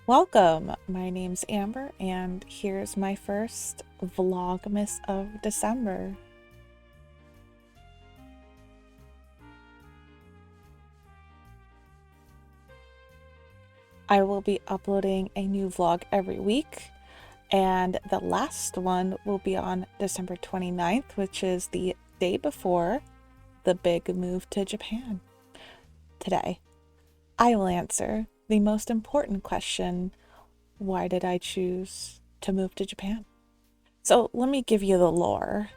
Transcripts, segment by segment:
Welcome! My name's Amber, and here's my first Vlogmas of December. I will be uploading a new vlog every week, and the last one will be on December 29th, which is the day before the big move to Japan. Today, I will answer the most important question: why did I choose to move to Japan? So let me give you the lore.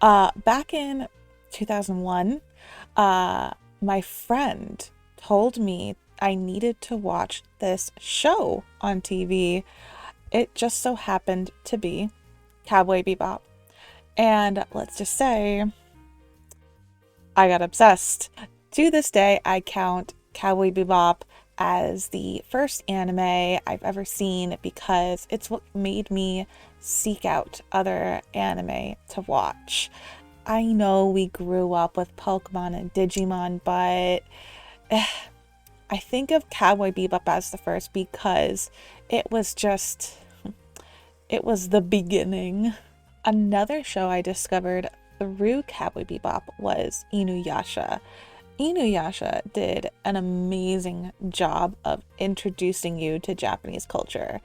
Back in 2001, my friend told me I needed to watch this show on TV. It just so happened to be Cowboy Bebop. And let's just say I got obsessed. To this day, I count Cowboy Bebop as the first anime I've ever seen because it's what made me seek out other anime to watch. I know we grew up with Pokemon and Digimon, but I think of Cowboy Bebop as the first because it was just, it was the beginning. Another show I discovered through Cowboy Bebop was Inuyasha. Inuyasha did an amazing job of introducing you to Japanese culture.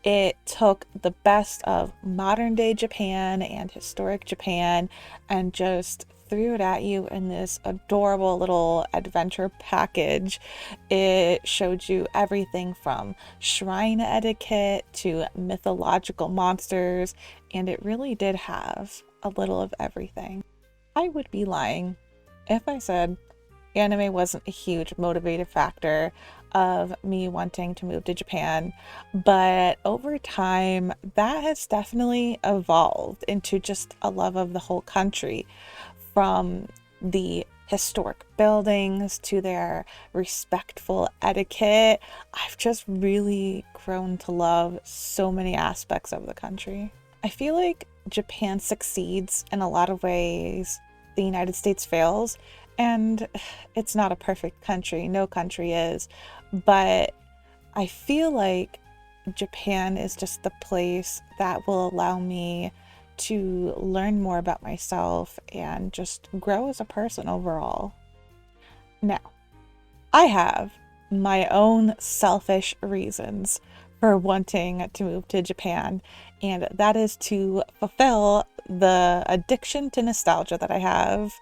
It took the best of modern day Japan and historic Japan and just threw it at you in this adorable little adventure package. It showed you everything from shrine etiquette to mythological monsters, and it really did have a little of everything. I would be lying if I said anime wasn't a huge motivative factor of me wanting to move to Japan, but over time, that has definitely evolved into just a love of the whole country, from the historic buildings to their respectful etiquette. I've just really grown to love so many aspects of the country. I feel like Japan succeeds in a lot of ways the United States fails, and it's not a perfect country. No country is. But I feel like Japan is just the place that will allow me to learn more about myself and just grow as a person overall. Now, I have my own selfish reasons for wanting to move to Japan, and that is to fulfill the addiction to nostalgia that I have.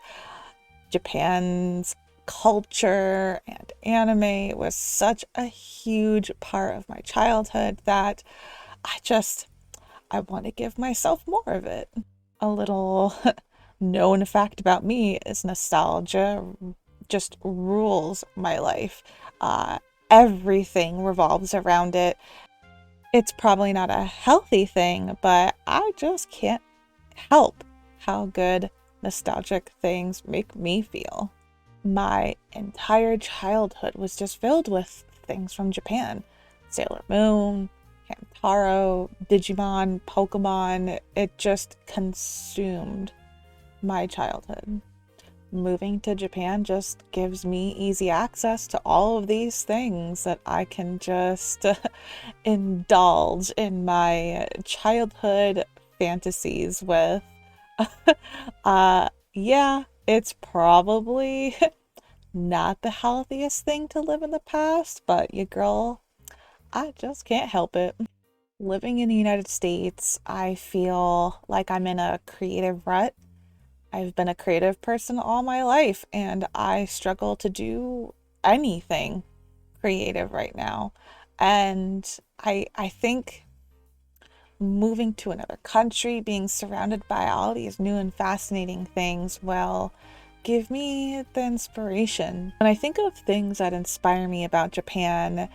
Japan's culture and anime was such a huge part of my childhood that I want to give myself more of it. A little known fact about me is nostalgia just rules my life. Uh, Everything revolves around it. It's probably not a healthy thing, but I just can't help how good nostalgic things make me feel. My entire childhood was just filled with things from Japan: Sailor Moon, Hamtaro, Digimon, Pokemon. It just consumed my childhood. Moving to Japan just gives me easy access to all of these things that I can just indulge in my childhood fantasies with. Yeah, it's probably not the healthiest thing to live in the past, but you girl, I just can't help it. Living in the United States, I feel like I'm in a creative rut. I've been a creative person all my life, and I struggle to do anything creative right now. And I think moving to another country, being surrounded by all these new and fascinating things will give me the inspiration. When I think of things that inspire me about Japan,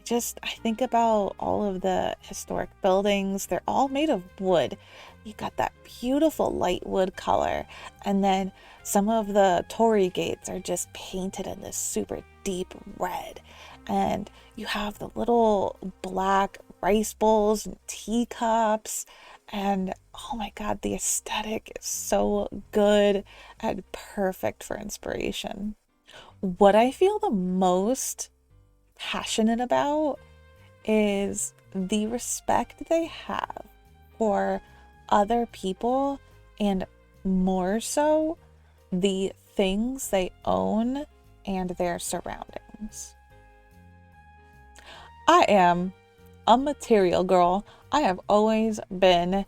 I think about all of the historic buildings. They're all made of wood. You got that beautiful light wood color. And then some of the torii gates are just painted in this super deep red. And you have the little black rice bowls and teacups. And oh my God, the aesthetic is so good and perfect for inspiration. What I feel the most passionate about is the respect they have for other people, and more so the things they own and their surroundings. I am a material girl. I have always been.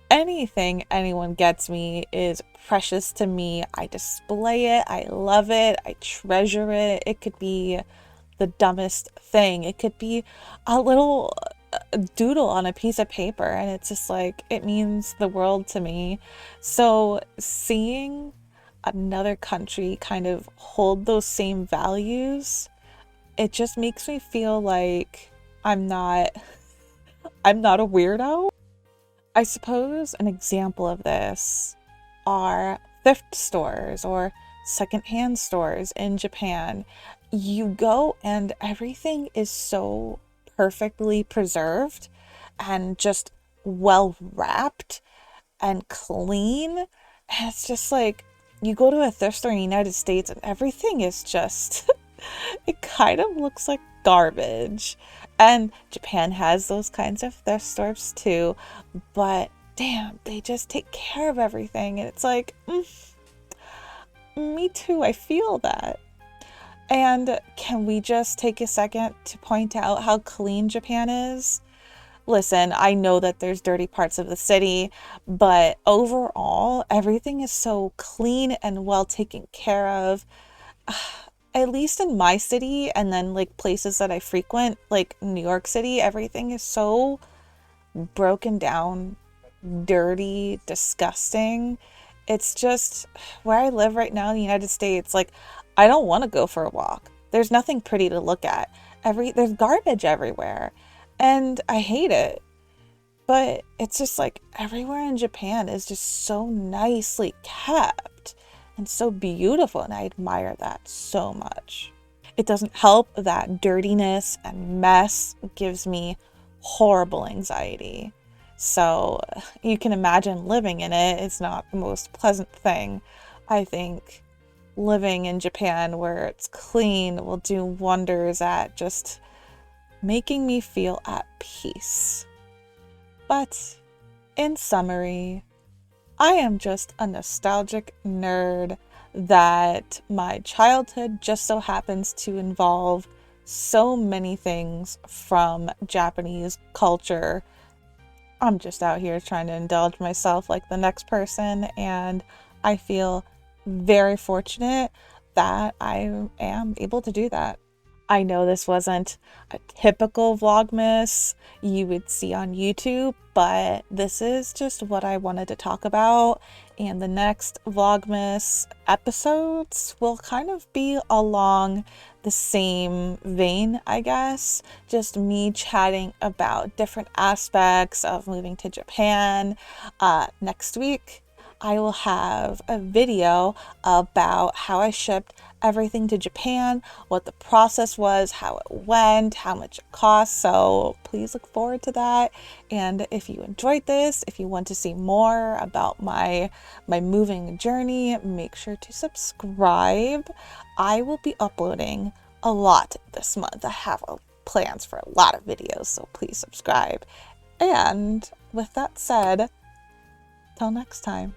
Anything anyone gets me is precious to me. I display it. I love it. I treasure it. It could be the dumbest thing. It could be a little doodle on a piece of paper, and it's just like, it means the world to me. So seeing another country kind of hold those same values, it just makes me feel like I'm not I'm not a weirdo. I suppose an example of this are thrift stores or secondhand stores in Japan. You go and everything is so perfectly preserved and just well wrapped and clean. And it's just like, you go to a thrift store in the United States and everything is just, it kind of looks like garbage. And Japan has those kinds of thrift stores too, but damn, they just take care of everything. And it's like, me too, I feel that. And can we just take a second to point out how clean Japan is? Listen, I know that there's dirty parts of the city, but overall, everything is so clean and well taken care of. At least in my city, and then like places that I frequent, like New York City, everything is so broken down, dirty, disgusting. It's just where I live right now in the United States, like, I don't want to go for a walk. There's nothing pretty to look at. There's garbage everywhere, and I hate it. But it's just like everywhere in Japan is just so nicely kept and so beautiful, and I admire that so much. It doesn't help that dirtiness and mess gives me horrible anxiety. So you can imagine living in it. It's not the most pleasant thing. I think living in Japan where it's clean will do wonders at just making me feel at peace. But in summary, I am just a nostalgic nerd that my childhood just so happens to involve so many things from Japanese culture. I'm just out here trying to indulge myself like the next person, and I feel very fortunate that I am able to do that. I know this wasn't a typical Vlogmas you would see on YouTube, but this is just what I wanted to talk about. And the next Vlogmas episodes will kind of be along the same vein, I guess. Just me chatting about different aspects of moving to Japan. Next week, I will have a video about how I shipped everything to Japan, what the process was, how it went, how much it cost. So please look forward to that. And if you enjoyed this, if you want to see more about my moving journey, make sure to subscribe. I will be uploading a lot this month. I have plans for a lot of videos, so please subscribe. And with that said, till next time.